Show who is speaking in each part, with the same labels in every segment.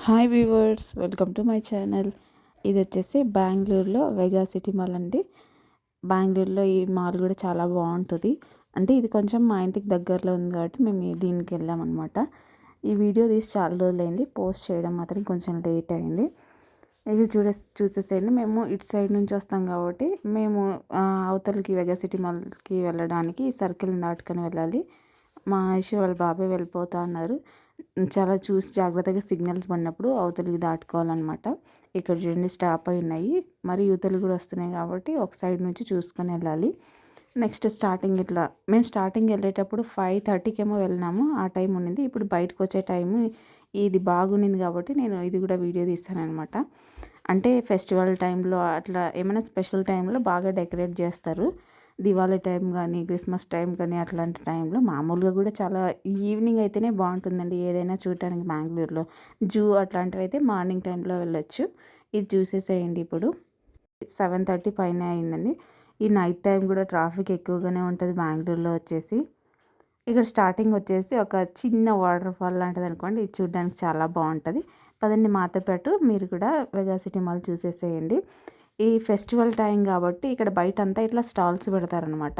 Speaker 1: Hi viewers, welcome to my channel. ఇది వచ్చేసి బెంగళూరులో వెగా సిటీ మాల్ అండి. బెంగళూరులో ఈ మాల్ కూడా చాలా బాగుంటుంది. అంటే ఇది కొంచెం మా ఇంటికి దగ్గరలో ఉంది కాబట్టి మేము దీనికి వెళ్ళామన్నమాట. ఈ వీడియో తీసి చాలా రోజులైంది, పోస్ట్ చేయడం మాత్రం కొంచెం లేట్ అయింది. ఇది చూసేసేయండి. మేము ఇటు సైడ్ నుంచి వస్తాం కాబట్టి మేము అవతలకి వెగా సిటీ మాల్కి వెళ్ళడానికి సర్కిల్ దాటుకొని వెళ్ళాలి. మా ఆయుష్ వాళ్ళ బాబాయ్ వెళ్ళిపోతా అన్నారు. చాలా చూసి జాగ్రత్తగా సిగ్నల్స్ పడినప్పుడు అవతలికి దాటుకోవాలన్నమాట. ఇక్కడ చూడండి స్టాప్ అయి ఉన్నాయి, మరి యువతలు కూడా వస్తున్నాయి కాబట్టి ఒక సైడ్ నుంచి చూసుకొని వెళ్ళాలి. నెక్స్ట్ స్టార్టింగ్ మేము స్టార్టింగ్ వెళ్ళేటప్పుడు 5:30కి ఏమో వెళ్ళినాము. ఆ టైం ఉండింది. ఇప్పుడు బయటకు వచ్చే టైము ఇది బాగుండింది కాబట్టి నేను ఇది కూడా వీడియో తీస్తాను అనమాట. అంటే ఫెస్టివల్ టైంలో అట్లా ఏమైనా స్పెషల్ టైంలో బాగా డెకరేట్ చేస్తారు. దివాళీ టైం కానీ క్రిస్మస్ టైం కానీ అట్లాంటి టైంలో మామూలుగా కూడా చాలా ఈవినింగ్ అయితేనే బాగుంటుందండి ఏదైనా చూడటానికి. బెంగళూరులో జూ అట్లాంటివి అయితే మార్నింగ్ టైంలో వెళ్ళొచ్చు. ఇది చూసేసేయండి. ఇప్పుడు 7:30 పైన అయిందండి. ఈ నైట్ టైం కూడా ట్రాఫిక్ ఎక్కువగానే ఉంటుంది బెంగళూరులో వచ్చేసి. ఇక్కడ స్టార్టింగ్ వచ్చేసి ఒక చిన్న వాటర్ ఫాల్ లాంటిది అనుకోండి. ఇది చూడడానికి చాలా బాగుంటుంది. పదండి మాతో పాటు మీరు కూడా వెగా సిటీ మాల్ చూసేసేయండి. ఈ ఫెస్టివల్ టైం కాబట్టి ఇక్కడ బయట అంతా ఇట్లా స్టాల్స్ పెడతారనమాట.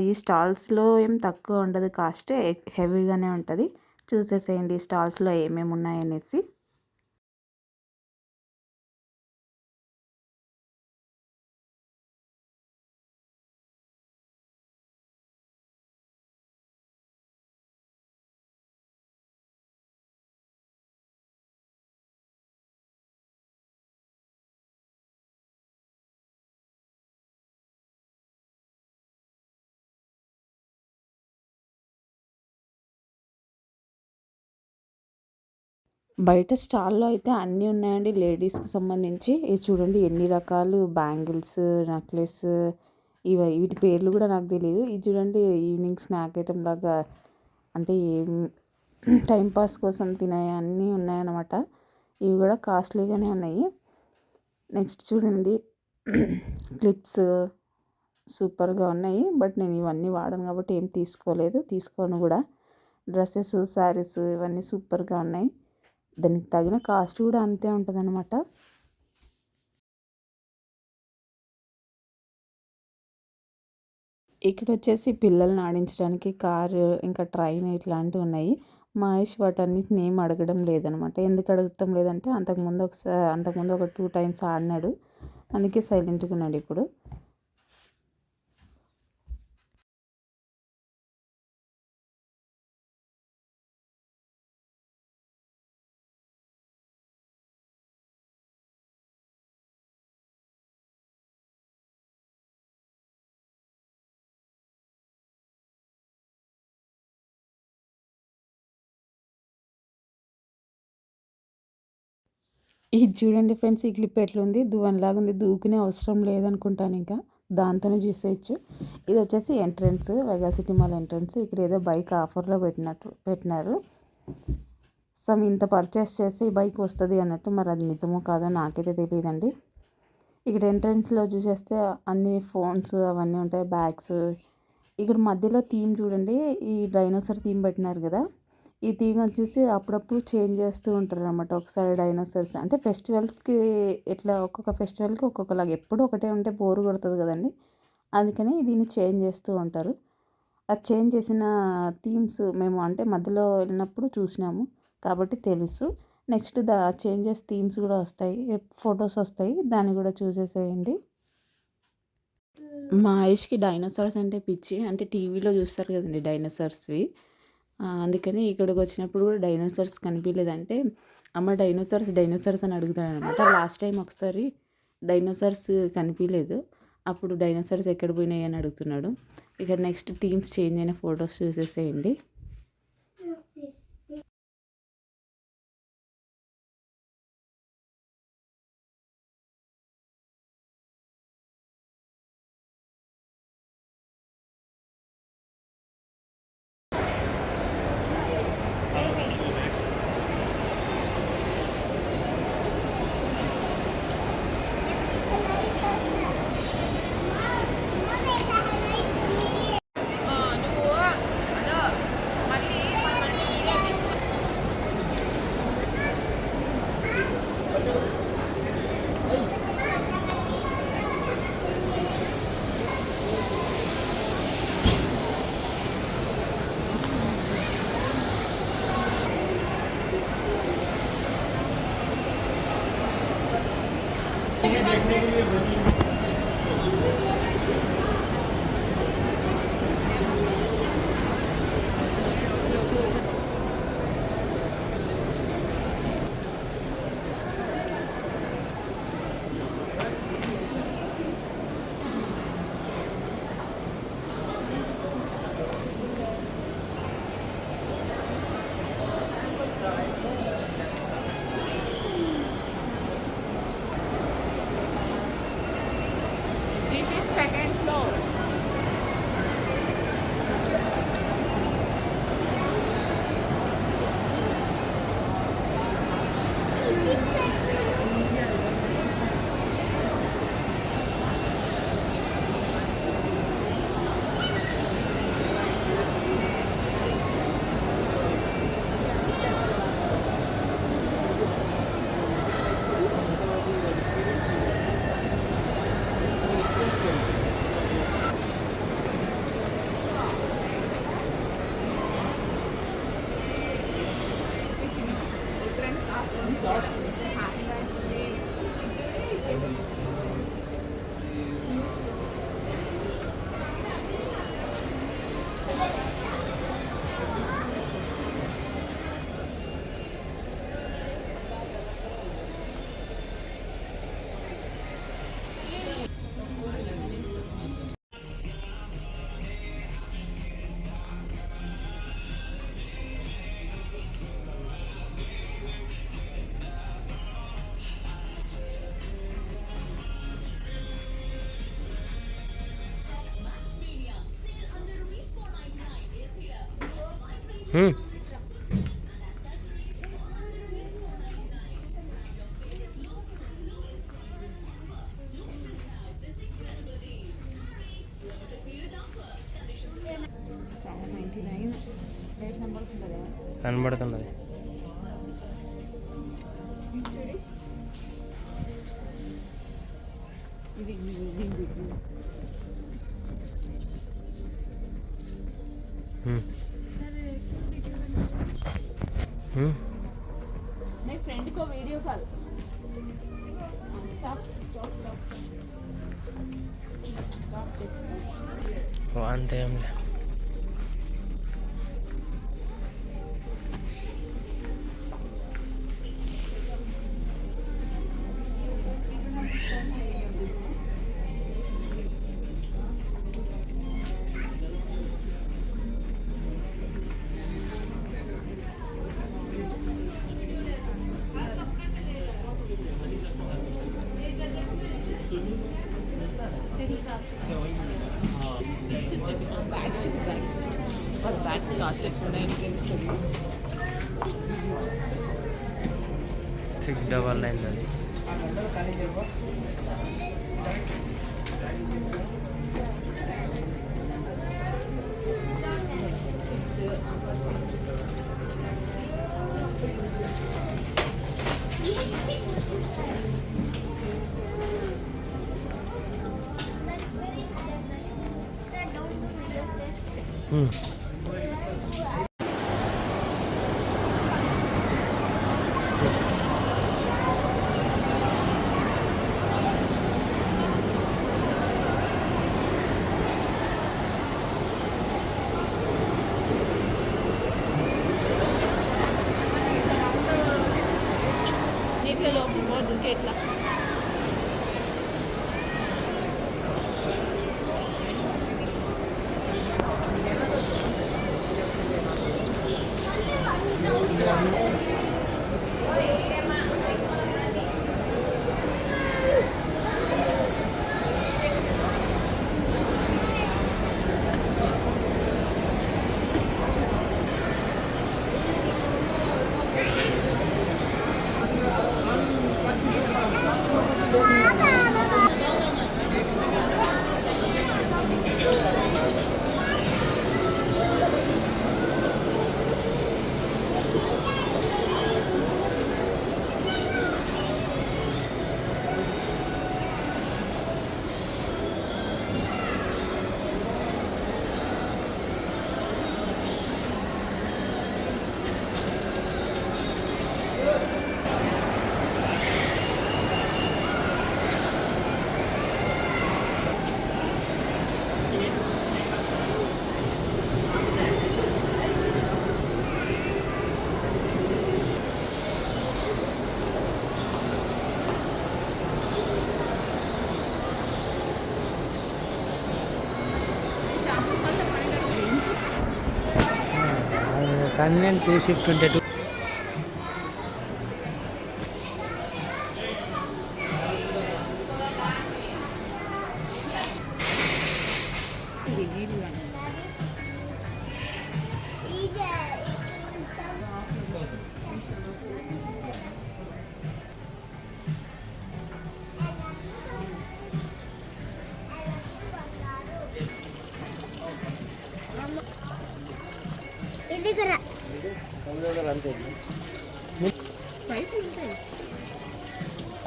Speaker 1: ఈ స్టాల్స్లో ఏం తక్కువ ఉండదు, కాస్ట్ హెవీగానే ఉంటుంది. చూసేసేయండి ఈ స్టాల్స్లో ఏమేమి ఉన్నాయనేసి. బయట స్టాల్లో అయితే అన్నీ ఉన్నాయండి లేడీస్కి సంబంధించి. ఇది చూడండి ఎన్ని రకాలు బ్యాంగిల్స్, నెక్లెస్, వీటి పేర్లు కూడా నాకు తెలియదు. ఇది చూడండి ఈవినింగ్ స్నాక్ ఐటెం లాగా, అంటే టైంపాస్ కోసం తినే అన్నీ ఉన్నాయన్నమాట. ఇవి కూడా కాస్ట్లీగానే ఉన్నాయి. నెక్స్ట్ చూడండి క్లిప్స్ సూపర్గా ఉన్నాయి. బట్ నేను ఇవన్నీ వాడను కాబట్టి ఏం తీసుకోను కూడా. డ్రెస్సెస్, శారీస్ ఇవన్నీ సూపర్గా ఉన్నాయి. దానికి తగిన కాస్ట్ కూడా అంతే ఉంటుందన్నమాట. ఇక్కడ వచ్చేసి పిల్లల్ని ఆడించడానికి కారు, ఇంకా ట్రైన్ ఇట్లాంటివి ఉన్నాయి. మహేష్ వాటన్నిటిని ఏం అడగడం లేదనమాట. ఎందుకు అడగటం లేదంటే అంతకుముందు ఒక 2 టైమ్స్ ఆడినాడు, అందుకే సైలెంట్గా ఉన్నాడు ఇప్పుడు. ఇది చూడండి ఫ్రెండ్స్, ఈ క్లిప్ ఎట్లుంది, దువ్వన్లాగా ఉంది. దూకునే అవసరం లేదనుకుంటాను, ఇంకా దాంతోనే చూసేయచ్చు. ఇది వచ్చేసి ఎంట్రన్స్, వెగా సిటీ మాల్ ఎంట్రన్స్. ఇక్కడ ఏదో బైక్ ఆఫర్లో పెట్టినారు. ఇంత పర్చేస్ చేసి ఈ బైక్ వస్తుంది అన్నట్టు. మరి అది నిజమో కాదో నాకైతే తెలియదండి. ఇక్కడ ఎంట్రన్స్లో చూసేస్తే అన్ని ఫోన్స్ అవన్నీ ఉంటాయి, బ్యాగ్స్. ఇక్కడ మధ్యలో థీమ్ చూడండి, ఈ డైనోసార్ థీమ్ పెట్టినారు కదా. ఈ థీమ్ వచ్చేసి అప్పుడప్పుడు చేంజ్ చేస్తూ ఉంటారు అనమాట. ఒకసారి డైనోసార్స్ అంటే ఫెస్టివల్స్కి ఇట్లా ఒక్కొక్క ఫెస్టివల్కి ఒక్కొక్కలాగా, ఎప్పుడు ఒకటే ఉంటే బోరు కొడుతుంది కదండి. అందుకని దీన్ని చేంజ్ చేస్తూ ఉంటారు. అది చేంజ్ చేసిన థీమ్స్ మేము అంటే మధ్యలో వెళ్ళినప్పుడు చూసినాము కాబట్టి తెలుసు. నెక్స్ట్ చేంజెస్ థీమ్స్ కూడా వస్తాయి, ఫొటోస్ వస్తాయి, దాన్ని కూడా చూసేసేయండి. మా ఆయుష్కి డైనోసార్స్ అంటే పిచ్చి. అంటే టీవీలో చూస్తారు కదండి డైనోసార్స్వి. అందుకని ఇక్కడికి వచ్చినప్పుడు కూడా డైనోసార్స్ కనిపించలేదంటే, అమ్మ డైనోసార్స్ అని అడుగుతాడు అనమాట. లాస్ట్ టైం ఒకసారి డైనోసార్స్ కనిపించలేదు, అప్పుడు డైనోసార్స్ ఎక్కడ పోయినాయి అని అడుగుతున్నాడు. ఇక్కడ నెక్స్ట్ థీమ్స్ చేంజ్ అయిన ఫొటోస్ చూసేసేయండి.
Speaker 2: This is second floor.
Speaker 3: కనబడుతున్నది.
Speaker 2: My friend को वीडियो कॉल स्टॉप
Speaker 3: అంతే ఏం లే.
Speaker 2: बैग्स कास्ट
Speaker 3: $6 అయింది అది.
Speaker 2: నీటిలో పోదు ఎట్లా
Speaker 3: కన్వెన్ 2 షిఫ్ట్ ఉంటే 2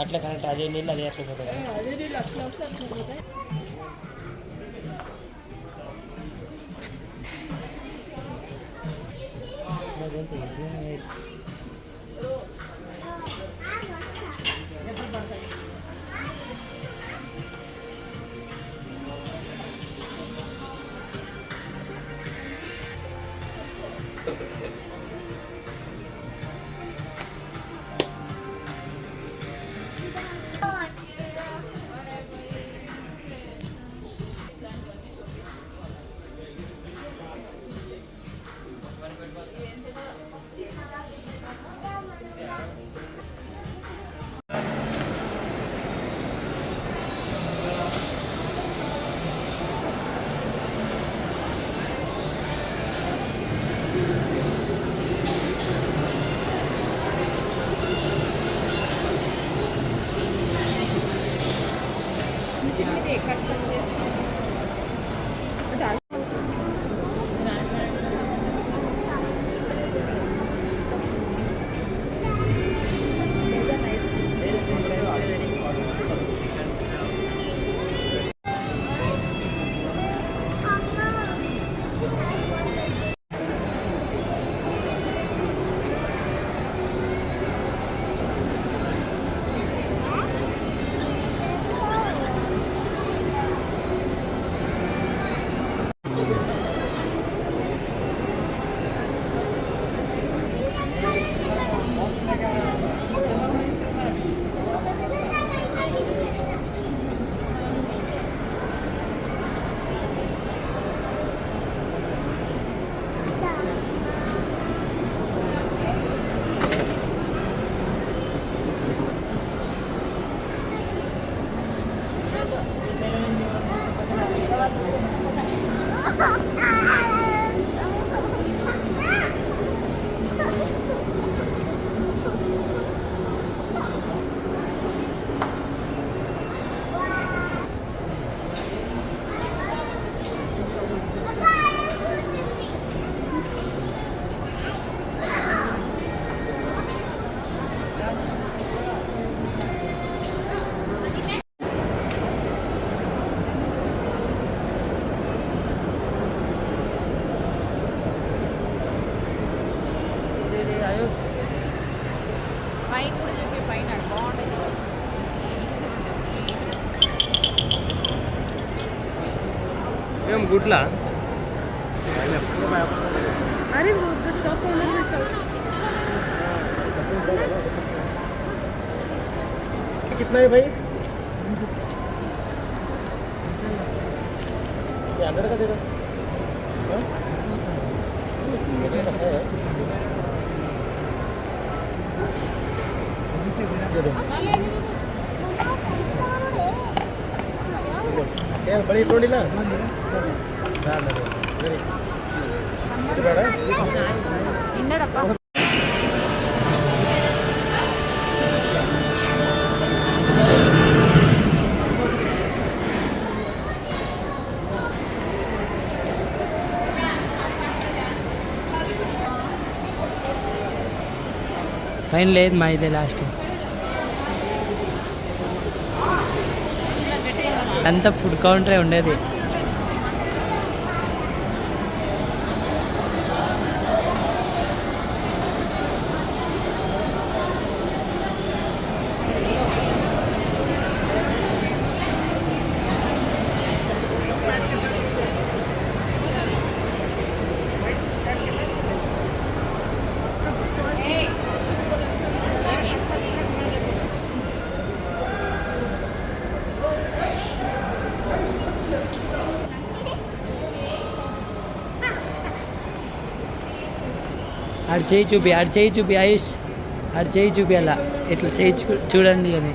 Speaker 3: అట్లా కరెక్ట్ అదే నీళ్ళు అదే అట్లా పోతుంది
Speaker 2: అదే నీళ్ళు అట్లా వస్తే అట్లా పోతాయి. పైన కూడా చెప్పి పైన బాగుంటుంది.
Speaker 3: ఏం గుడ్లా
Speaker 2: अरे वो तो शॉप ओनर में चल
Speaker 3: कितना है भाई ये अंदर का देगा बड़ी थोड़ी ना
Speaker 2: ఇన్నడప్ప
Speaker 3: ఫైన్ లేదు మా ఇదే లాస్ట్ అంతా ఫుడ్ కౌంటరే ఉండేది ఆడు చేయి చూపి ఆయుష్ ఆడు చేయి చూపి అలా ఇట్లా చేయి చూడండి అని